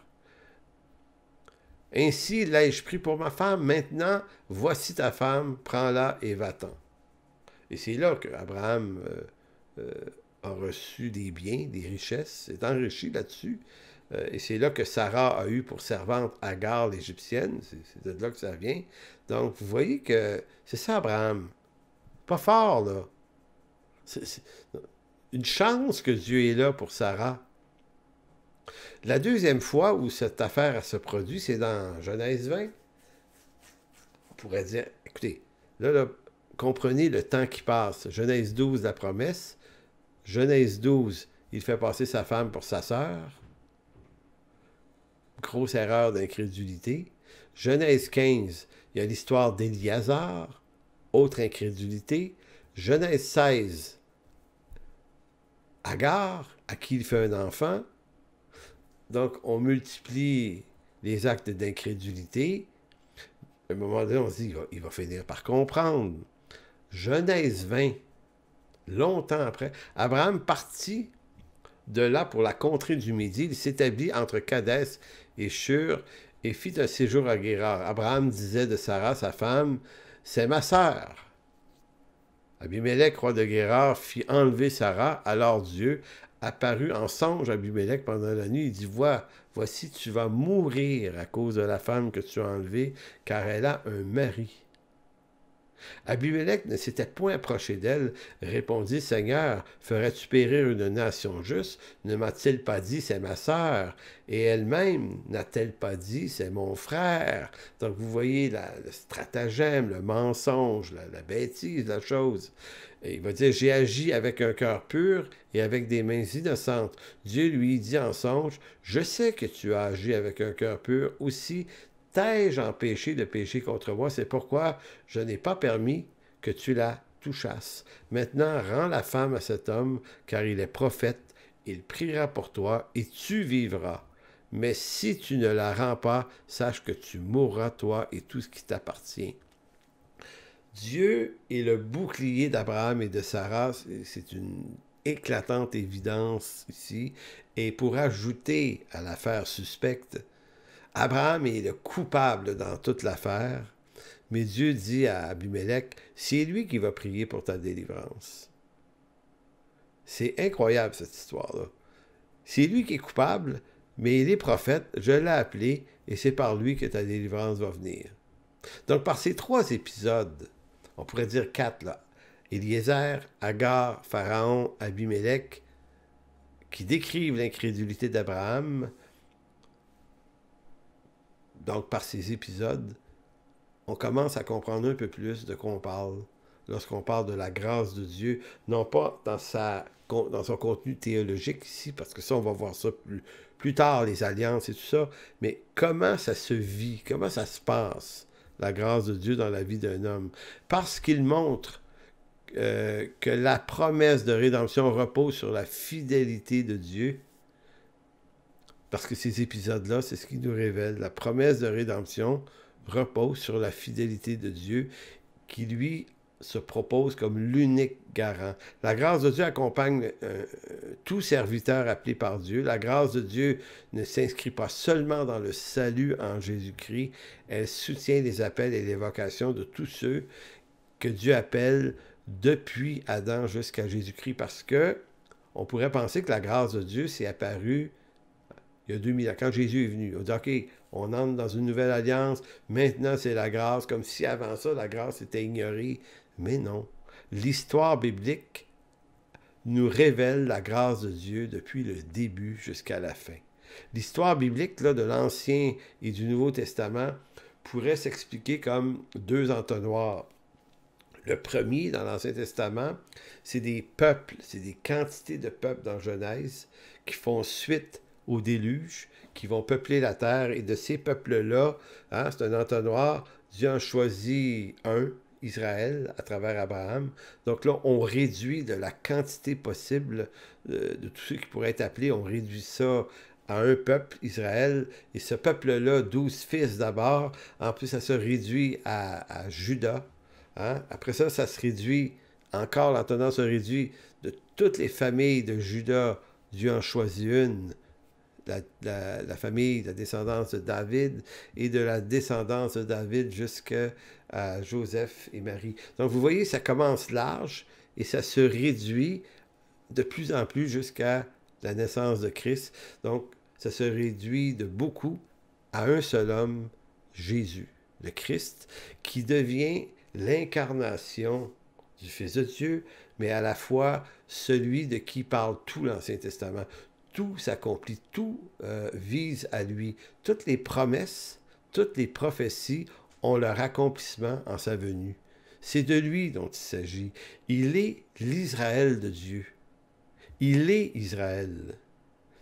Ainsi l'ai-je pris pour ma femme. Maintenant, voici ta femme, prends-la et va-t'en. » Et c'est là qu'Abraham a reçu des biens, des richesses, s'est enrichi là-dessus. Et c'est là que Sarah a eu pour servante Agar l'Égyptienne. C'est de là que ça vient. Donc, vous voyez que c'est ça, Abraham. Pas fort, là. C'est une chance que Dieu est là pour Sarah. La deuxième fois où cette affaire se produit, c'est dans Genèse 20. On pourrait dire, écoutez, là, comprenez le temps qui passe. Genèse 12, la promesse. Genèse 12, il fait passer sa femme pour sa sœur. Grosse erreur d'incrédulité. Genèse 15, il y a l'histoire d'Éliazar. Autre incrédulité, Genèse 16, Agar, à qui il fait un enfant. Donc, on multiplie les actes d'incrédulité. À un moment donné, on se dit, il va finir par comprendre. Genèse 20, longtemps après, Abraham partit de là pour la contrée du Midi. Il s'établit entre Kadès et Shur et fit un séjour à Guérar. Abraham disait de Sarah, sa femme, « C'est ma sœur. » Abimelech, roi de Guérar, fit enlever Sarah. Alors Dieu apparut en songe à Abimelech pendant la nuit. Il dit, « Voici, tu vas mourir à cause de la femme que tu as enlevée, car elle a un mari. » Abimelech ne s'était point approché d'elle, répondit, « Seigneur, ferais-tu périr une nation juste? Ne m'a-t-il pas dit, c'est ma sœur? Et elle-même n'a-t-elle pas dit, c'est mon frère? » Donc vous voyez le stratagème, le mensonge, la bêtise, la chose. Et il va dire, « J'ai agi avec un cœur pur et avec des mains innocentes. » Dieu lui dit en songe, « Je sais que tu as agi avec un cœur pur aussi. T'ai-je empêché de pécher contre moi? C'est pourquoi je n'ai pas permis que tu la touchasses. Maintenant, rends la femme à cet homme, car il est prophète. Il priera pour toi et tu vivras. Mais si tu ne la rends pas, sache que tu mourras, toi et tout ce qui t'appartient. » Dieu est le bouclier d'Abraham et de Sarah. C'est une éclatante évidence ici. Et pour ajouter à l'affaire suspecte, Abraham est le coupable dans toute l'affaire, mais Dieu dit à Abimelech, c'est lui qui va prier pour ta délivrance. C'est incroyable cette histoire-là. C'est lui qui est coupable, mais il est prophète, je l'ai appelé, et c'est par lui que ta délivrance va venir. Donc par ces 3 épisodes, on pourrait dire 4 là, Eliezer, Agar, Pharaon, Abimelech, qui décrivent l'incrédulité d'Abraham. Donc, par ces épisodes, on commence à comprendre un peu plus de quoi on parle lorsqu'on parle de la grâce de Dieu, non pas dans son contenu théologique ici, parce que ça, on va voir ça plus tard, les alliances et tout ça, mais comment ça se vit, comment ça se passe, la grâce de Dieu dans la vie d'un homme. Parce qu'il montre que la promesse de rédemption repose sur la fidélité de Dieu. Parce que ces épisodes-là, c'est ce qui nous révèle. La promesse de rédemption repose sur la fidélité de Dieu qui, lui, se propose comme l'unique garant. La grâce de Dieu accompagne tout serviteur appelé par Dieu. La grâce de Dieu ne s'inscrit pas seulement dans le salut en Jésus-Christ, elle soutient les appels et les vocations de tous ceux que Dieu appelle depuis Adam jusqu'à Jésus-Christ, parce que on pourrait penser que la grâce de Dieu s'est apparue il y a 2000 ans, quand Jésus est venu. On dit, OK, on entre dans une nouvelle alliance, maintenant c'est la grâce, comme si avant ça, la grâce était ignorée. Mais non. L'histoire biblique nous révèle la grâce de Dieu depuis le début jusqu'à la fin. L'histoire biblique là, de l'Ancien et du Nouveau Testament pourrait s'expliquer comme 2 entonnoirs. Le premier, dans l'Ancien Testament, c'est des peuples, c'est des quantités de peuples dans Genèse qui font suite au déluge, qui vont peupler la terre, et de ces peuples-là, hein, c'est un entonnoir, Dieu en choisit un, Israël, à travers Abraham. Donc là, on réduit de la quantité possible de tout ce qui pourrait être appelé, on réduit ça à un peuple, Israël, et ce peuple-là, 12 fils d'abord, en plus ça se réduit à Juda, hein? Après ça, ça se réduit, encore l'entonnoir se réduit de toutes les familles de Juda, Dieu en choisit une, la famille, la descendance de David, et de la descendance de David jusqu'à Joseph et Marie. Donc vous voyez, ça commence large et ça se réduit de plus en plus jusqu'à la naissance de Christ. Donc ça se réduit de beaucoup à un seul homme, Jésus, le Christ, qui devient l'incarnation du Fils de Dieu, mais à la fois celui de qui parle tout l'Ancien Testament. Tout s'accomplit, tout vise à lui. Toutes les promesses, toutes les prophéties ont leur accomplissement en sa venue. C'est de lui dont il s'agit. Il est l'Israël de Dieu. Il est Israël.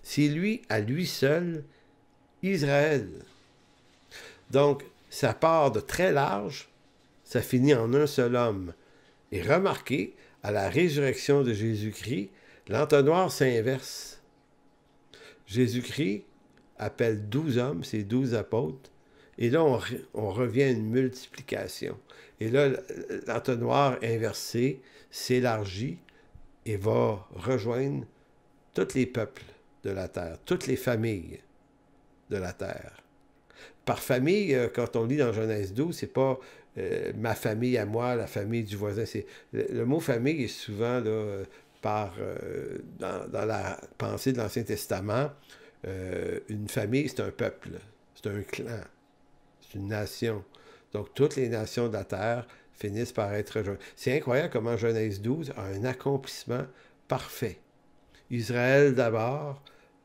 C'est lui, à lui seul, Israël. Donc, ça part de très large Ça finit en un seul homme. Et remarquez, à la résurrection de Jésus-Christ, l'entonnoir s'inverse. Jésus-Christ appelle 12 hommes, c'est 12 apôtres, et là, on revient à une multiplication. Et là, l'entonnoir inversé s'élargit et va rejoindre tous les peuples de la terre, toutes les familles de la terre. Par famille, quand on lit dans Genèse 12, c'est pas ma famille à moi, la famille du voisin. Le mot famille est souvent là, dans la pensée de l'Ancien Testament, une famille, c'est un peuple, c'est un clan, c'est une nation. Donc, toutes les nations de la terre finissent par être rejointes. C'est incroyable comment Genèse 12 a un accomplissement parfait. Israël d'abord,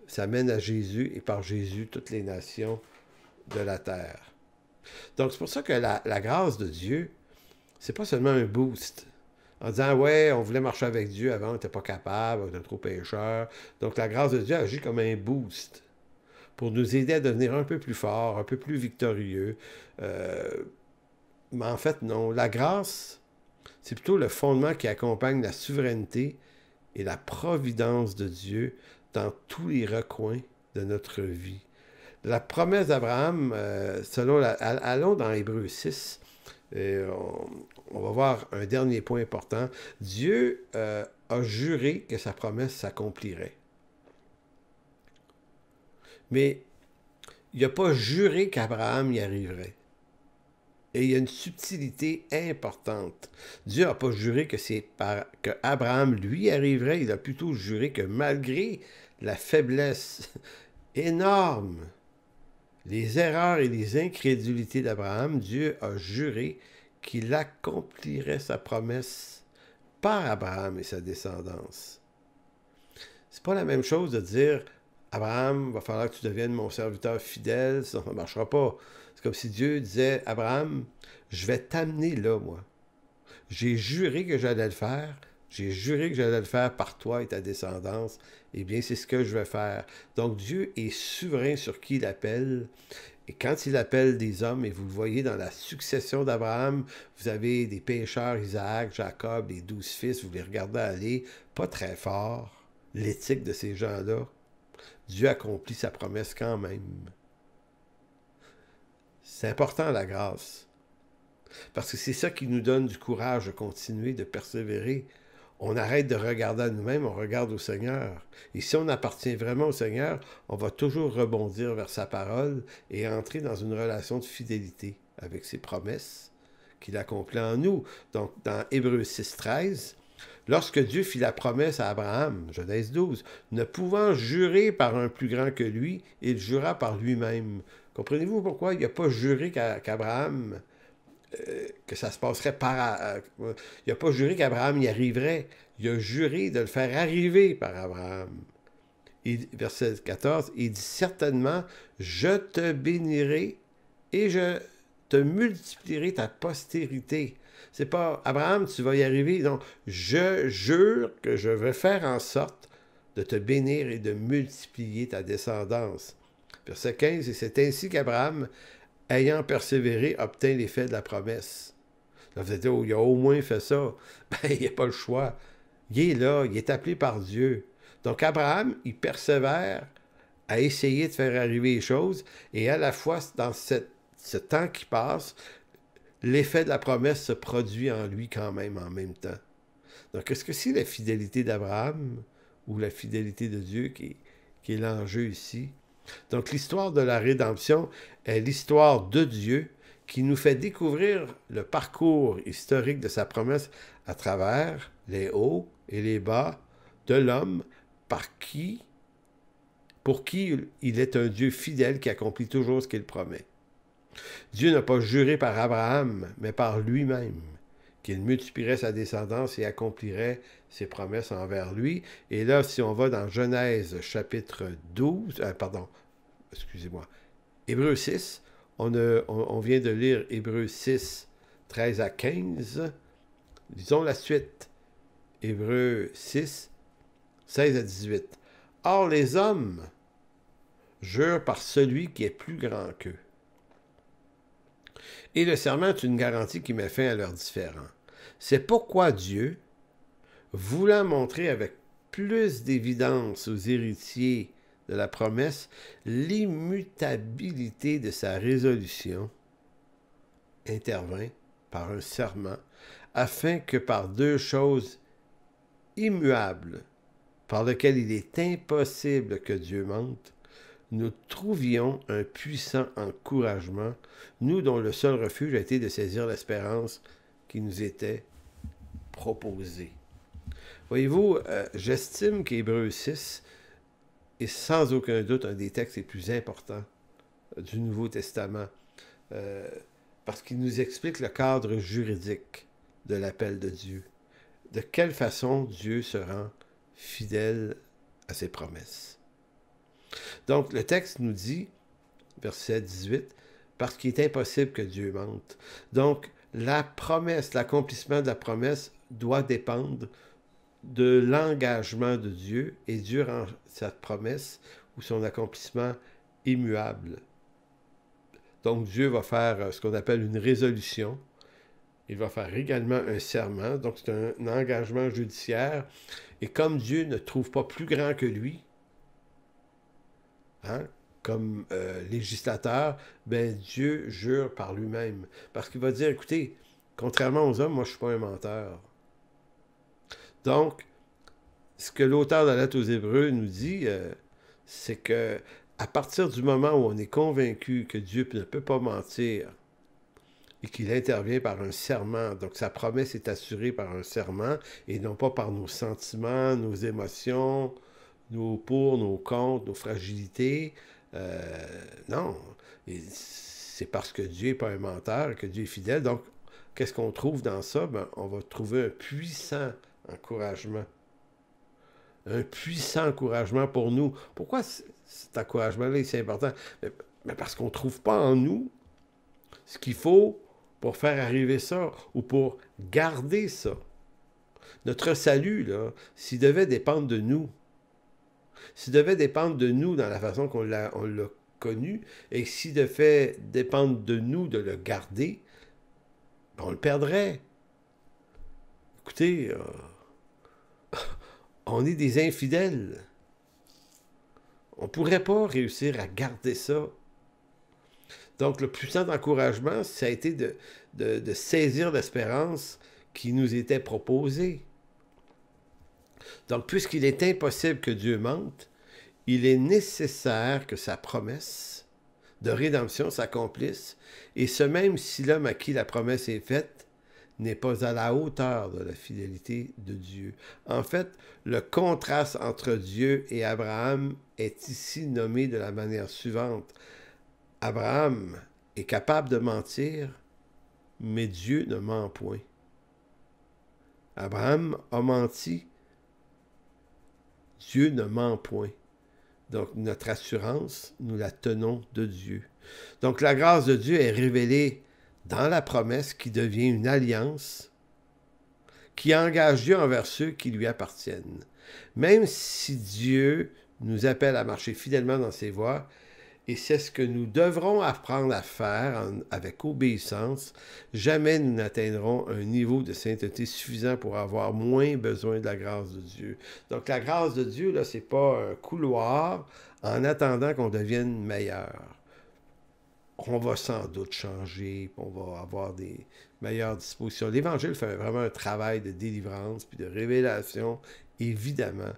ça mène à Jésus, et par Jésus, toutes les nations de la terre. Donc, c'est pour ça que la grâce de Dieu, c'est pas seulement un boost. En disant, ouais, on voulait marcher avec Dieu avant, on n'était pas capable, on était trop pécheurs. Donc, la grâce de Dieu agit comme un boost pour nous aider à devenir un peu plus forts, un peu plus victorieux. Mais en fait, non. La grâce, c'est plutôt le fondement qui accompagne la souveraineté et la providence de Dieu dans tous les recoins de notre vie. La promesse d'Abraham, allons dans Hébreux 6, on va voir un dernier point important. Dieu a juré que sa promesse s'accomplirait. Mais il n'a pas juré qu'Abraham y arriverait. Et il y a une subtilité importante. Dieu n'a pas juré que Abraham lui arriverait, il a plutôt juré que malgré la faiblesse énorme, les erreurs et les incrédulités d'Abraham, Dieu a juré qu'il accomplirait sa promesse par Abraham et sa descendance. C'est pas la même chose de dire Abraham, il va falloir que tu deviennes mon serviteur fidèle, sinon ça ne marchera pas. C'est comme si Dieu disait Abraham, je vais t'amener là, moi. J'ai juré que j'allais le faire. J'ai juré que j'allais le faire par toi et ta descendance. Eh bien, c'est ce que je vais faire. Donc, Dieu est souverain sur qui il appelle. Et quand il appelle des hommes, et vous le voyez dans la succession d'Abraham, vous avez des pécheurs, Isaac, Jacob, les 12 fils, vous les regardez aller, pas très fort. L'éthique de ces gens-là, Dieu accomplit sa promesse quand même. C'est important, la grâce. Parce que c'est ça qui nous donne du courage de continuer, de persévérer. On arrête de regarder à nous-mêmes, on regarde au Seigneur. Et si on appartient vraiment au Seigneur, on va toujours rebondir vers sa parole et entrer dans une relation de fidélité avec ses promesses qu'il accomplit en nous. Donc, dans Hébreux 6,13, lorsque Dieu fit la promesse à Abraham, Genèse 12, ne pouvant jurer par un plus grand que lui, il jura par lui-même. Comprenez-vous pourquoi il n'a pas juré qu'Abraham... que ça se passerait par... il n'a pas juré qu'Abraham y arriverait. Il a juré de le faire arriver par Abraham. Et, verset 14, il dit certainement, je te bénirai et je te multiplierai ta postérité. C'est pas Abraham, tu vas y arriver. Non, je jure que je vais faire en sorte de te bénir et de multiplier ta descendance. Verset 15, et c'est ainsi qu'Abraham, ayant persévéré, obtint l'effet de la promesse. Là, vous allez dire, oh, il a au moins fait ça. Ben, il n'y a pas le choix. Il est là, il est appelé par Dieu. Donc, Abraham, il persévère à essayer de faire arriver les choses, et à la fois, dans ce temps qui passe, l'effet de la promesse se produit en lui quand même, en même temps. Donc, est-ce que c'est la fidélité d'Abraham ou la fidélité de Dieu qui est l'enjeu ici? Donc, l'histoire de la rédemption est l'histoire de Dieu qui nous fait découvrir le parcours historique de sa promesse à travers les hauts et les bas de l'homme pour qui il est un Dieu fidèle qui accomplit toujours ce qu'il promet. Dieu n'a pas juré par Abraham, mais par lui-même, qu'il multiplierait sa descendance et accomplirait ses promesses envers lui. Et là, si on va dans Genèse chapitre 12, Hébreux 6, on vient de lire Hébreux 6, 13 à 15. Lisons la suite. Hébreux 6, 16 à 18. Or, les hommes jurent par celui qui est plus grand qu'eux. Et le serment est une garantie qui met fin à leurs différends. C'est pourquoi Dieu, voulant montrer avec plus d'évidence aux héritiers de la promesse l'immutabilité de sa résolution, intervint par un serment, afin que par deux choses immuables, par lesquelles il est impossible que Dieu mente, nous trouvions un puissant encouragement, nous dont le seul refuge a été de saisir l'espérance qui nous était proposée. Voyez-vous, j'estime qu'Hébreux 6 est sans aucun doute un des textes les plus importants du Nouveau Testament, parce qu'il nous explique le cadre juridique de l'appel de Dieu. De quelle façon Dieu se rend fidèle à ses promesses. Donc, le texte nous dit, verset 18, parce qu'il est impossible que Dieu mente. Donc, la promesse, l'accomplissement de la promesse doit dépendre de l'engagement de Dieu, et Dieu rend sa promesse ou son accomplissement immuable. Donc, Dieu va faire ce qu'on appelle une résolution. Il va faire également un serment, donc c'est un engagement judiciaire. Et comme Dieu ne trouve pas plus grand que lui, comme législateur, ben Dieu jure par lui-même. Parce qu'il va dire, écoutez, contrairement aux hommes, moi je ne suis pas un menteur. Donc, ce que l'auteur de la lettre aux Hébreux nous dit, c'est que à partir du moment où on est convaincu que Dieu ne peut pas mentir et qu'il intervient par un serment, donc sa promesse est assurée par un serment et non pas par nos sentiments, nos émotions, nos pour, nos contre, nos fragilités. Non, c'est parce que Dieu n'est pas un menteur, que Dieu est fidèle. Donc, qu'est-ce qu'on trouve dans ça? Ben, on va trouver un puissant encouragement. Un puissant encouragement pour nous. Pourquoi cet encouragement-là est si important? Mais parce qu'on ne trouve pas en nous ce qu'il faut pour faire arriver ça ou pour garder ça. Notre salut, là, s'il devait dépendre de nous, s'il devait dépendre de nous dans la façon qu'on l'a connu, et s'il devait dépendre de nous de le garder, ben on le perdrait. Écoutez, on est des infidèles. On ne pourrait pas réussir à garder ça. Donc, le puissant encouragement, ça a été de saisir l'espérance qui nous était proposée. Donc, puisqu'il est impossible que Dieu mente, il est nécessaire que sa promesse de rédemption s'accomplisse, et ce même si l'homme à qui la promesse est faite n'est pas à la hauteur de la fidélité de Dieu. En fait, le contraste entre Dieu et Abraham est ici nommé de la manière suivante. Abraham est capable de mentir, mais Dieu ne ment point. Abraham a menti, Dieu ne ment point. Donc, notre assurance, nous la tenons de Dieu. Donc, la grâce de Dieu est révélée dans la promesse qui devient une alliance qui engage Dieu envers ceux qui lui appartiennent. Même si Dieu nous appelle à marcher fidèlement dans ses voies, et c'est ce que nous devrons apprendre à faire avec obéissance, jamais nous n'atteindrons un niveau de sainteté suffisant pour avoir moins besoin de la grâce de Dieu. Donc la grâce de Dieu, là, c'est pas un couloir en attendant qu'on devienne meilleur. On va sans doute changer, on va avoir des meilleures dispositions. L'Évangile fait vraiment un travail de délivrance puis de révélation, évidemment.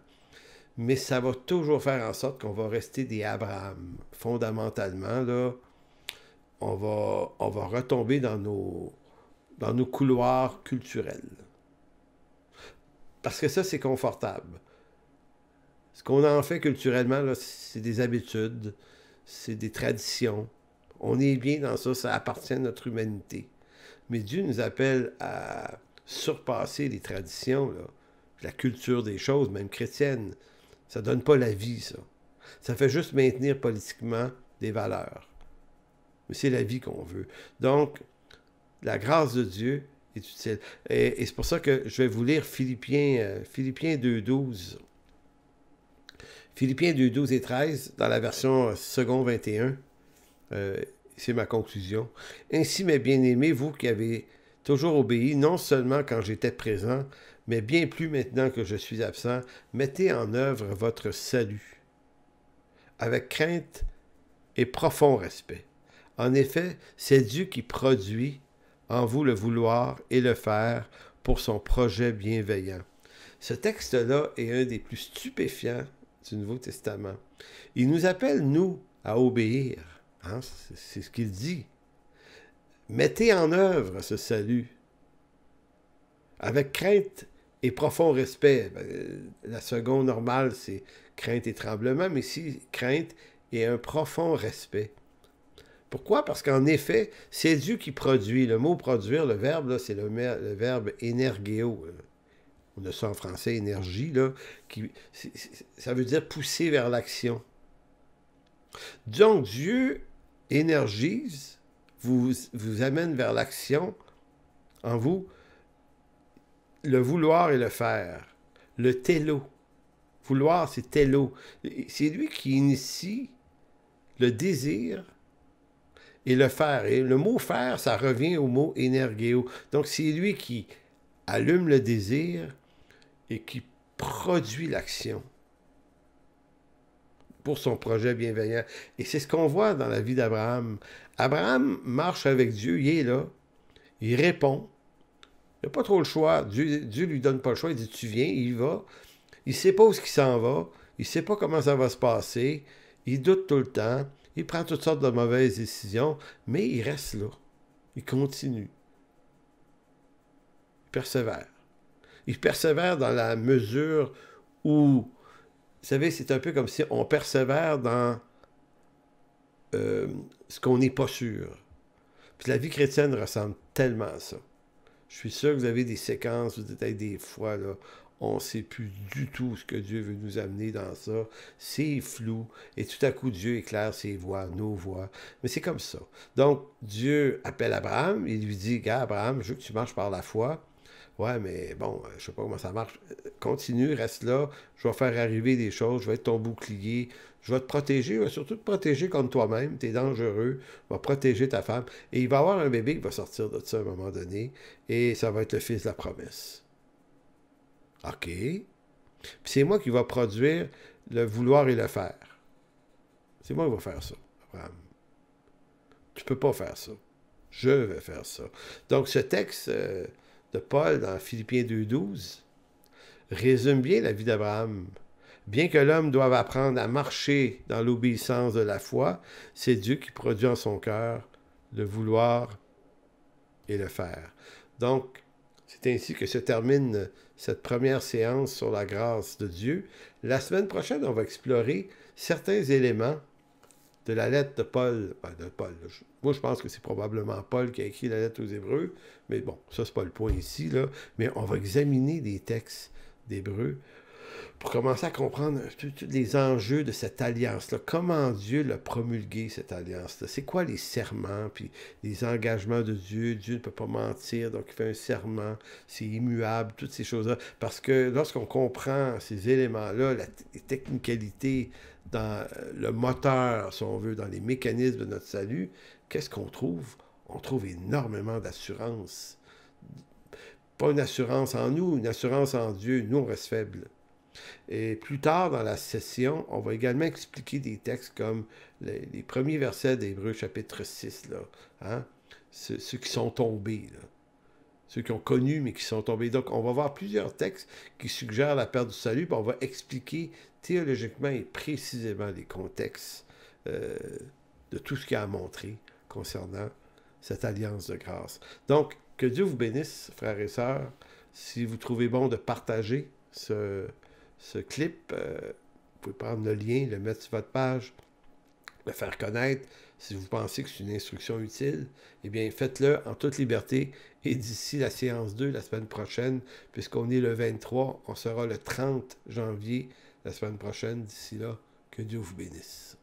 Mais ça va toujours faire en sorte qu'on va rester des Abraham. Fondamentalement, là, on va retomber dans nos couloirs culturels. Parce que ça, c'est confortable. Ce qu'on en fait culturellement, là, c'est des habitudes, c'est des traditions. On est bien dans ça, ça appartient à notre humanité. Mais Dieu nous appelle à surpasser les traditions, là, la culture des choses, même chrétiennes. Ça ne donne pas la vie, ça. Ça fait juste maintenir politiquement des valeurs. Mais c'est la vie qu'on veut. Donc, la grâce de Dieu est utile. Et c'est pour ça que je vais vous lire Philippiens 2.12. Philippiens 2.12 et 13, dans la version second 21. c'est ma conclusion. Ainsi, mes bien-aimés, vous qui avez toujours obéi, non seulement quand j'étais présent, mais bien plus maintenant que je suis absent, mettez en œuvre votre salut, avec crainte et profond respect. En effet, c'est Dieu qui produit en vous le vouloir et le faire pour son projet bienveillant. Ce texte-là est un des plus stupéfiants du Nouveau Testament. Il nous appelle, nous, à obéir. Hein? C'est ce qu'il dit. Mettez en œuvre ce salut avec crainte et profond respect. La seconde normale, c'est crainte et tremblement, mais ici, crainte et un profond respect. Pourquoi? Parce qu'en effet, c'est Dieu qui produit. Le mot produire, le verbe, là, c'est le verbe énergéo. On a ça en français, énergie, là, ça veut dire pousser vers l'action. Donc, Dieu énergise, vous amène vers l'action en vous, le vouloir et le faire. Le télo. Vouloir, c'est télo. C'est lui qui initie le désir et le faire. Et le mot faire, ça revient au mot énergéo. Donc, c'est lui qui allume le désir et qui produit l'action pour son projet bienveillant. Et c'est ce qu'on voit dans la vie d'Abraham. Abraham marche avec Dieu, il est là, il répond. Il n'a pas trop le choix. Dieu lui donne pas le choix. Il dit, tu viens, il va. Il ne sait pas où il s'en va. Il ne sait pas comment ça va se passer. Il doute tout le temps. Il prend toutes sortes de mauvaises décisions, mais il reste là. Il continue. Il persévère. Il persévère dans la mesure où, vous savez, c'est un peu comme si on persévère dans ce qu'on n'est pas sûr. Puis la vie chrétienne ressemble tellement à ça. Je suis sûr que vous avez des séquences, vous dites, des fois, là, on ne sait plus du tout ce que Dieu veut nous amener dans ça. C'est flou. Et tout à coup, Dieu éclaire ses voies, nos voies. Mais c'est comme ça. Donc, Dieu appelle Abraham. Il lui dit, gars, Abraham, je veux que tu marches par la foi. Ouais, mais bon, je ne sais pas comment ça marche. Continue, reste là. Je vais faire arriver des choses. Je vais être ton bouclier. Je vais te protéger. Je vais surtout te protéger contre toi-même. Tu es dangereux. Je vais protéger ta femme. Et il va y avoir un bébé qui va sortir de ça à un moment donné. Et ça va être le fils de la promesse. OK. Puis c'est moi qui va produire le vouloir et le faire. C'est moi qui vais faire ça, Abraham. Tu ne peux pas faire ça. Je vais faire ça. Donc, ce texte de Paul dans Philippiens 2,12 résume bien la vie d'Abraham. Bien que l'homme doive apprendre à marcher dans l'obéissance de la foi, c'est Dieu qui produit en son cœur le vouloir et le faire. Donc, c'est ainsi que se termine cette première séance sur la grâce de Dieu. La semaine prochaine, on va explorer certains éléments de la lettre de Paul. Moi, je pense que c'est probablement Paul qui a écrit la lettre aux Hébreux, mais bon, ça, c'est pas le point ici, là. Mais on va examiner des textes d'Hébreux pour commencer à comprendre tous les enjeux de cette alliance-là. Comment Dieu l'a promulgué, cette alliance-là. C'est quoi les serments, puis les engagements de Dieu. Dieu ne peut pas mentir, donc il fait un serment. C'est immuable, toutes ces choses-là. Parce que lorsqu'on comprend ces éléments-là, les technicalités dans le moteur, si on veut, dans les mécanismes de notre salut, qu'est-ce qu'on trouve? On trouve énormément d'assurance. Pas une assurance en nous, une assurance en Dieu. Nous, on reste faibles. Et plus tard dans la session, on va également expliquer des textes comme les premiers versets d'Hébreux chapitre 6, là, hein? Ceux qui sont tombés, là. Ceux qui ont connu mais qui sont tombés. Donc, on va voir plusieurs textes qui suggèrent la perte du salut, puis on va expliquer théologiquement et précisément les contextes de tout ce qu'il y a à montrer concernant cette alliance de grâce. Donc, que Dieu vous bénisse, frères et sœurs. Si vous trouvez bon de partager ce clip, vous pouvez prendre le lien, le mettre sur votre page, le faire connaître. Si vous pensez que c'est une instruction utile, eh bien, faites-le en toute liberté. Et d'ici la séance 2, la semaine prochaine, puisqu'on est le 23, on sera le 30 janvier, la semaine prochaine. D'ici là, que Dieu vous bénisse.